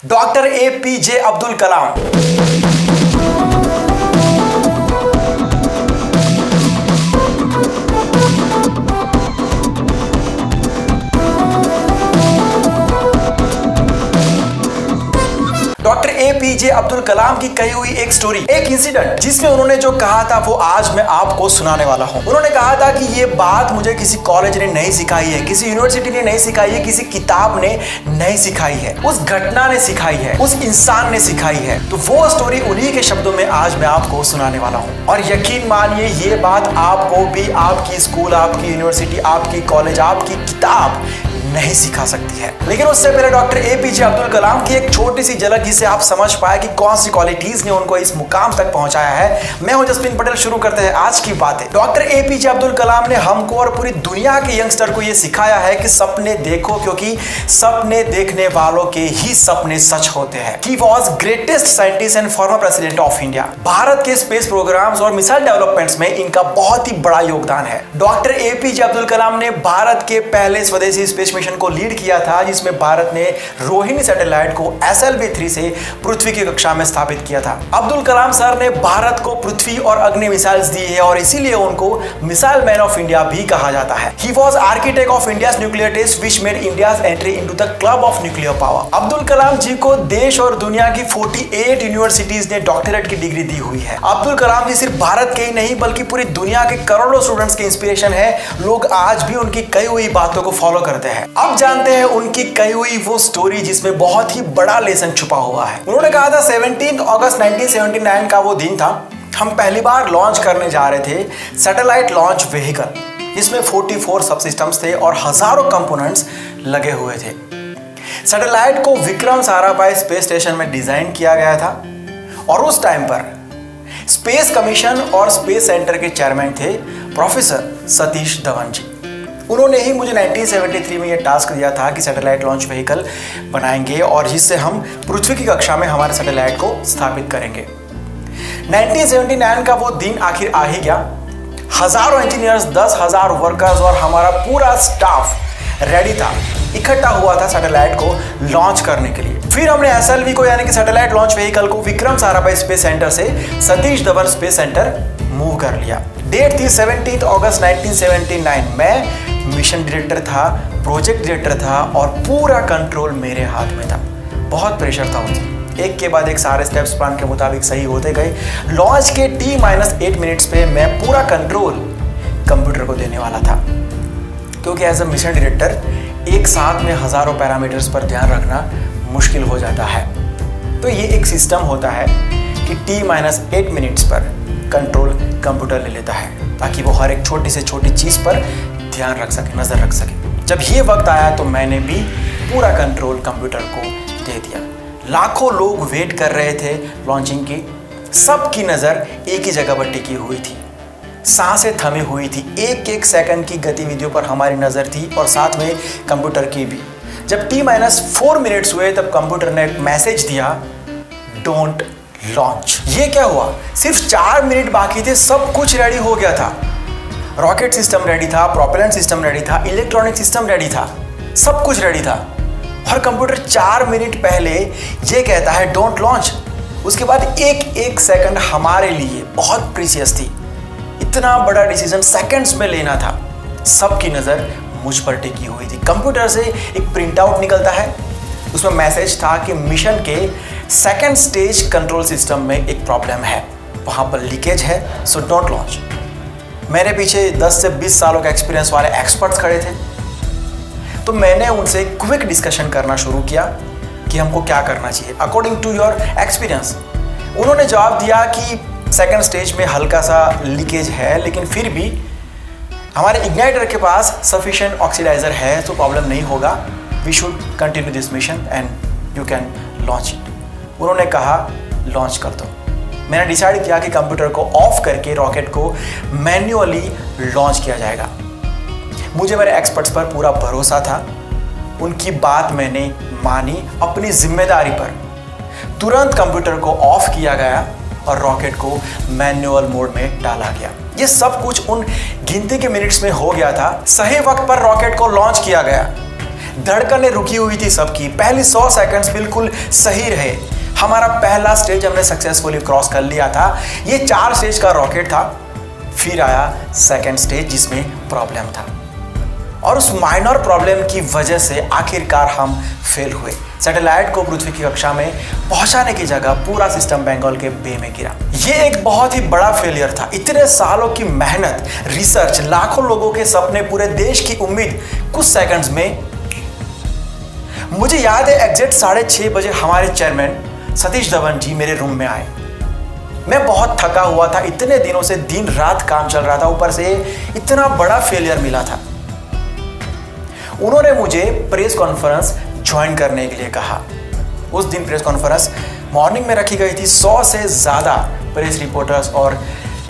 Doctor APJ Abdul Kalam. Doctor APJ Abdul Kalam की कही हुई एक स्टोरी, एक इंसिडेंट जिसमें उन्होंने जो कहा था वो आज मैं आपको सुनाने वाला हूं। उन्होंने कहा था कि ये बात मुझे किसी कॉलेज ने नहीं सिखाई है, किसी यूनिवर्सिटी ने नहीं सिखाई है, किसी किताब ने नहीं सिखाई है, उस घटना ने सिखाई है, उस इंसान ने सिखाई है। तो वो स्टोरी उन्हीं के शब्दों में आज मैं आपको सुनाने वाला हूं। और यकीन मानिए ये बात आपको भी आपकी स्कूल, आपकी यूनिवर्सिटी, आपकी कॉलेज, आपकी किताब नहीं सिखा सकती है। लेकिन उससे पहले डॉक्टर APJ अब्दुल कलाम की एक छोटी सी झलक जिससे आप समझ पाए कि कौन सी क्वालिटीज ने उनको इस मुकाम तक पहुंचाया है। मैं हूं जसबिन पटेल। शुरू करते हैं आज की बातें। डॉक्टर APJ अब्दुल कलाम ने हमको और पूरी दुनिया के यंगस्टर को यह सिखाया है कि सपने देखो, क्योंकि सपने देखने वालों के ही सपने सच होते हैं। He was greatest scientist and former president of India. Bharat के स्पेस प्रोग्राम्स और मिसाइल डेवलपमेंट्स में इनका बहुत ही बड़ा योगदान है। डॉक्टर APJ अब्दुल कलाम ने भारत के पहले स्वदेशी स्पेस मिशन को लीड किया था, जिसमें भारत ने रोहिणी सैटेलाइट को SLV-3 से पृथ्वी की कक्षा में स्थापित किया था। अब्दुल कलाम सर ने भारत को पृथ्वी और अग्नि मिसाइल्स दी है और इसीलिए उनको मिसाइल मैन ऑफ इंडिया भी कहा जाता है। He was architect of India's nuclear test which made India's entry into the club of nuclear power. Abdul Kalam ji को देश और दुनिया की 48 यूनिवर्सिटीज ने डॉक्टरेट की डिग्री दी हुई है। अब्दुल कलाम जी सिर्फ भारत के ही नहीं बल्कि पूरी दुनिया के करोड़ों स्टूडेंट्स के इंस्पिरेशन है। लोग आज भी उनकी कई हुई बातों को फॉलो करते हैं। अब जानते हैं उनकी कही हुई वो स्टोरी जिसमें बहुत ही बड़ा लेसन छुपा हुआ है। उन्होंने कहा था 17 अगस्त 1979 का वो दिन था, हम पहली बार लॉन्च करने जा रहे थे सैटेलाइट लॉन्च व्हीकल, जिसमें 44 सबसिस्टम्स थे और हजारों कंपोनेंट्स लगे हुए थे। सैटेलाइट को विक्रम साराभाई स्पेस स्टेशन में डिजाइन किया गया था और उस टाइम पर स्पेस कमीशन और स्पेस सेंटर के चेयरमैन थे प्रोफेसर सतीश धवन जी। उन्होंने ही मुझे 1973 में यह टास्क दिया था कि सैटेलाइट लॉन्च व्हीकल बनाएंगे और जिससे हम पृथ्वी की कक्षा में हमारे सैटेलाइट को स्थापित करेंगे। 1979 का वो दिन आखिर आ ही गया। हजारों इंजीनियर्स, 10,000 वर्कर्स और हमारा पूरा स्टाफ रेडी था, इकट्ठा हुआ था सैटेलाइट को लॉन्च करने के लिए। फिर हमने SLV को यानी कि सैटेलाइट लॉन्च व्हीकल को विक्रम साराभाई स्पेस सेंटर से Satish Dhawan space centre move कर लिया। डेट थी 17 अगस्त 1979। मैं मिशन डायरेक्टर था, प्रोजेक्ट डायरेक्टर था और पूरा कंट्रोल मेरे हाथ में था। बहुत प्रेशर था मुझे। एक के बाद एक सारे स्टेप्स प्लान के मुताबिक सही होते गए। लॉन्च के T-8 मिनट्स पे मैं पूरा कंट्रोल कंप्यूटर को देने वाला था, क्योंकि एज अ मिशन डायरेक्टर एक साथ में हजारों पैरामीटर्स पर ध्यान रखना मुश्किल हो जाता है। तो ये एक सिस्टम होता है कि T-8 मिनट्स पर कंट्रोल कंप्यूटर ले लेता है ताकि वो हर एक छोटी से छोटी चीज पर ध्यान रख सके, नजर रख सके। जब ये वक्त आया तो मैंने भी पूरा कंट्रोल कंप्यूटर को दे दिया। लाखों लोग वेट कर रहे थे लॉन्चिंग की, सबकी नजर एक ही जगह पर टिकी हुई थी, सांसें थमी हुई थी। एक एक सेकंड की गतिविधियों पर हमारी नजर थी और साथ में कंप्यूटर की भी। जब T-4 मिनट्स हुए तब कंप्यूटर ने एक मैसेज दिया, डोंट लॉन्च। ये क्या हुआ? सिर्फ 4 मिनट बाकी थे, सब कुछ रेडी हो गया था। रॉकेट सिस्टम रेडी था, प्रोपेलेंट सिस्टम रेडी था, इलेक्ट्रॉनिक सिस्टम रेडी था, सब कुछ रेडी था और कंप्यूटर 4 मिनट पहले ये कहता है डोंट लॉन्च। उसके बाद एक एक सेकंड हमारे लिए बहुत प्रीशियस थी। इतना बड़ा डिसीजन सेकंड्स में लेना था। सबकी नजर मुझ पर टिकी हुई थी। कंप्यूटर से एक प्रिंट आउट निकलता है, उसमें मैसेज था कि मिशन के सेकंड स्टेज कंट्रोल सिस्टम में एक प्रॉब्लम है, वहां पर लीकेज है, सो डोंट लॉन्च। मेरे पीछे 10 से 20 सालों का एक्सपीरियंस वाले एक्सपर्ट्स खड़े थे, तो मैंने उनसे क्विक डिस्कशन करना शुरू किया कि हमको क्या करना चाहिए अकॉर्डिंग टू योर एक्सपीरियंस। उन्होंने जवाब दिया कि सेकंड स्टेज में हल्का सा लीकेज है, लेकिन फिर भी हमारे इग्नाइटर के पास सफिशिएंट ऑक्सीडाइजर है, तो प्रॉब्लम नहीं होगा। We should continue this mission and you can launch it. उन्होंने कहा लॉन्च कर दो। मैंने डिसाइड किया कि कंप्यूटर को ऑफ करके रॉकेट को मैन्युअली लॉन्च किया जाएगा। मुझे मेरे एक्सपर्ट्स पर पूरा भरोसा था, उनकी बात मैंने मानी। अपनी जिम्मेदारी पर तुरंत कंप्यूटर को ऑफ किया गया और रॉकेट को मैन्युअल मोड में डाला गया। ये सब कुछ उन गिनती के मिनट्स में हो गया था। सही वक्त पर रॉकेट को लॉन्च किया गया। धड़कनें रुकी हुई थी सबकी। पहली 100 सेकंड्स बिल्कुल सही रहे। हमारा पहला स्टेज हमने सक्सेसफुली क्रॉस कर लिया था। ये 4 स्टेज का रॉकेट था। फिर आया सेकंड स्टेज जिसमें प्रॉब्लम था, और उस माइनर प्रॉब्लम की वजह से आखिरकार हम फेल हुए। सैटेलाइट को पृथ्वी की कक्षा में पहुंचाने की जगह पूरा सिस्टम बंगाल के बे में गिरा। ये एक बहुत ही बड़ा फेलियर था। इतने सालों की मेहनत, रिसर्च, लाखों लोगों के सपने, पूरे देश की उम्मीद कुछ सेकंड्स में। मुझे याद है एग्जैक्ट 6:30 बजे हमारे चेयरमैन सतीश धवन जी मेरे रूम में आए। मैं बहुत थका हुआ था, इतने दिनों से दिन रात काम चल रहा था, ऊपर से इतना बड़ा फेलियर मिला था। उन्होंने मुझे प्रेस कॉन्फ्रेंस ज्वाइन करने के लिए कहा। उस दिन प्रेस कॉन्फ्रेंस मॉर्निंग में रखी गई थी। 100 से ज़्यादा प्रेस रिपोर्टर्स और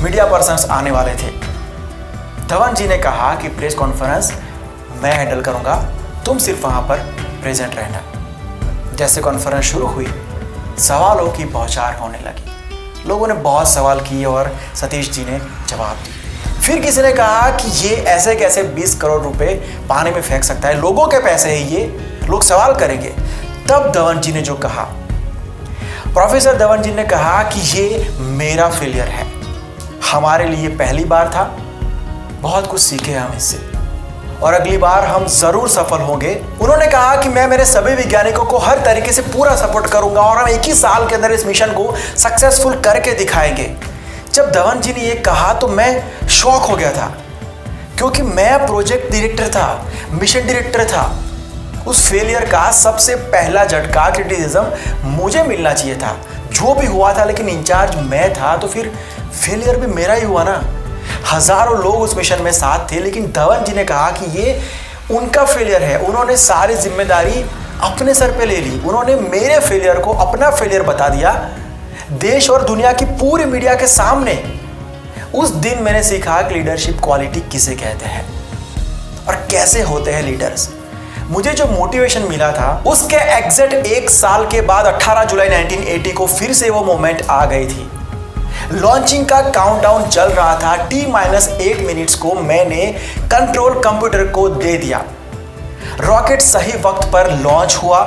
मीडिया पर्सन्स आने वाले थे। धवन जी ने कहा कि प्रेस कॉन्फ्रेंस मैं हैंडल करूंगा, तुम सिर्फ वहां पर प्रेजेंट रहना। जैसे कॉन्फ्रेंस शुरू हुई, सवालों की बौछार होने लगी। लोगों ने बहुत सवाल किए और सतीश जी ने जवाब दिए। फिर किसी ने कहा कि ये ऐसे कैसे 20 करोड़ रुपए पानी में फेंक सकता है, लोगों के पैसे हैं ये, लोग सवाल करेंगे। तब धवन जी ने जो कहा, प्रोफेसर धवन जी ने कहा कि ये मेरा फेलियर है, हमारे लिए पहली बार था, बहुत कुछ सीखे हम इससे और अगली बार हम जरूर सफल होंगे। उन्होंने कहा कि मैं मेरे सभी वैज्ञानिकों को हर तरीके से पूरा सपोर्ट करूंगा और हम एक ही साल के अंदर इस मिशन को सक्सेसफुल करके दिखाएंगे। जब धवन जी ने ये कहा तो मैं शॉक हो गया था, क्योंकि मैं प्रोजेक्ट डायरेक्टर था, मिशन डायरेक्टर था। उस फेलियर का सबसे पहला झटका, क्रिटिसिज्म मुझे मिलना चाहिए था, जो भी हुआ था, लेकिन इंचार्ज मैं था तो फिर फेलियर भी मेरा ही हुआ ना। हजारों लोग उस मिशन में साथ थे, लेकिन धवन जी ने कहा कि ये उनका फेलियर है। उन्होंने सारी जिम्मेदारी अपने सर पे ले ली। उन्होंने मेरे फेलियर को अपना फेलियर बता दिया देश और दुनिया की पूरी मीडिया के सामने। उस दिन मैंने सीखा कि लीडरशिप क्वालिटी किसे कहते हैं और कैसे होते हैं लीडर्स। मुझे जो मोटिवेशन मिला था उसके एग्जैक्ट 1 साल के बाद 18 जुलाई 1980 को फिर से वो मोमेंट आ गई थी। लॉन्चिंग का काउंटडाउन चल रहा था। T-8 मिनट्स को मैंने कंट्रोल कंप्यूटर को दे दिया। रॉकेट सही वक्त पर लॉन्च हुआ।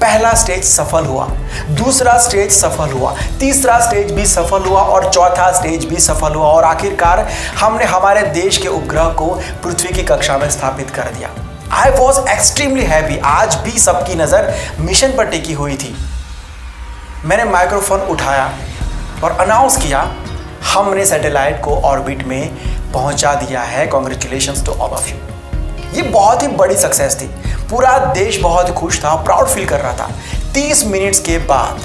पहला स्टेज सफल हुआ, दूसरा स्टेज सफल हुआ, तीसरा स्टेज भी सफल हुआ और चौथा स्टेज भी सफल हुआ और आखिरकार हमने हमारे देश के उपग्रह को पृथ्वी की कक्षा में स्थापित कर दिया। I was extremely happy. आज भी सबकी नज़र मिशन पर टिकी हुई थी। मैंने माइक्रोफोन उठाया और अनाउंस किया, हमने सैटेलाइट को ऑर्बिट में पहुंचा दिया है। Congratulations to all of you. ये बहुत ही बड़ी सक्सेस थी। पूरा देश बहुत ही खुश था, प्राउड फील कर रहा था। 30 मिनट्स के बाद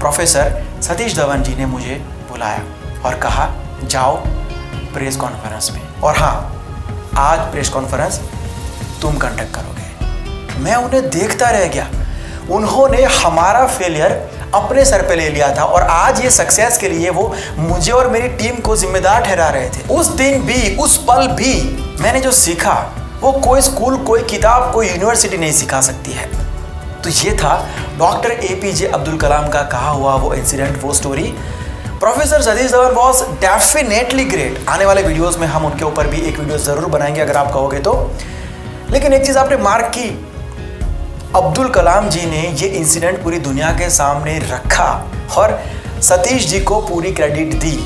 प्रोफेसर सतीश धवन जी ने मुझे बुलाया और कहा, जाओ प्रेस कॉन्फ्रेंस में, और हाँ, आज प्रेस कॉन्फ्रेंस तुम कंडक्ट करोगे। मैं उन्हें देखता रह गया। उन्होंने हमारा फेलियर अपने सर पे ले लिया था और आज ये सक्सेस के लिए वो मुझे और मेरी टीम को जिम्मेदार ठहरा रहे थे। उस दिन भी, उस पल भी मैंने जो सीखा वो कोई स्कूल, कोई किताब, कोई यूनिवर्सिटी नहीं सिखा सकती है। तो ये था डॉक्टर APJ अब्दुल कलाम का कहा हुआ वो इंसिडेंट, वो story. Professor Satish Dhawan was definitely great. आने वाले वीडियोस में हम उनके ऊपर भी एक वीडियो जरूर बनाएंगे अगर आप कहोगे तो। लेकिन एक चीज आपने मार्क की, अब्दुल कलाम जी ने ये इंसिडेंट पूरी दुनिया के सामने रखा और सतीश जी को पूरी क्रेडिट दी।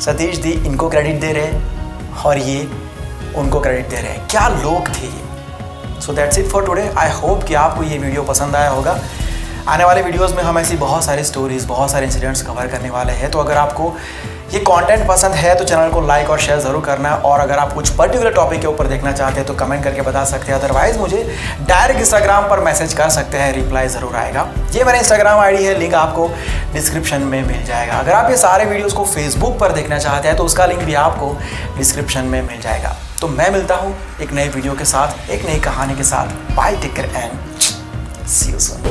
सतीश जी इनको क्रेडिट दे रहे और ये उनको क्रेडिट दे रहे हैं। क्या लोग थे ये। So that's it for today. I hope कि आपको ये वीडियो पसंद आया होगा। आने वाले वीडियोस में हम ऐसी बहुत सारी स्टोरीज, बहुत सारे इंसिडेंट्स कवर करने वाले हैं। तो अगर आपको ये कंटेंट पसंद है तो चैनल को लाइक और शेयर ज़रूर करना, और अगर आप कुछ पर्टिकुलर टॉपिक के ऊपर देखना चाहते हैं तो कमेंट करके बता सकते हैं। अदरवाइज मुझे डायरेक्ट इंस्टाग्राम पर मैसेज कर सकते हैं, रिप्लाई ज़रूर आएगा। ये मेरा इंस्टाग्राम आईडी है, लिंक आपको डिस्क्रिप्शन में मिल जाएगा। अगर आप ये सारे वीडियोज़ को फेसबुक पर देखना चाहते हैं तो उसका लिंक भी आपको डिस्क्रिप्शन में मिल जाएगा। तो मैं मिलता हूँ एक नए वीडियो के साथ, एक नई कहानी के साथ। Bye, take care and see you soon.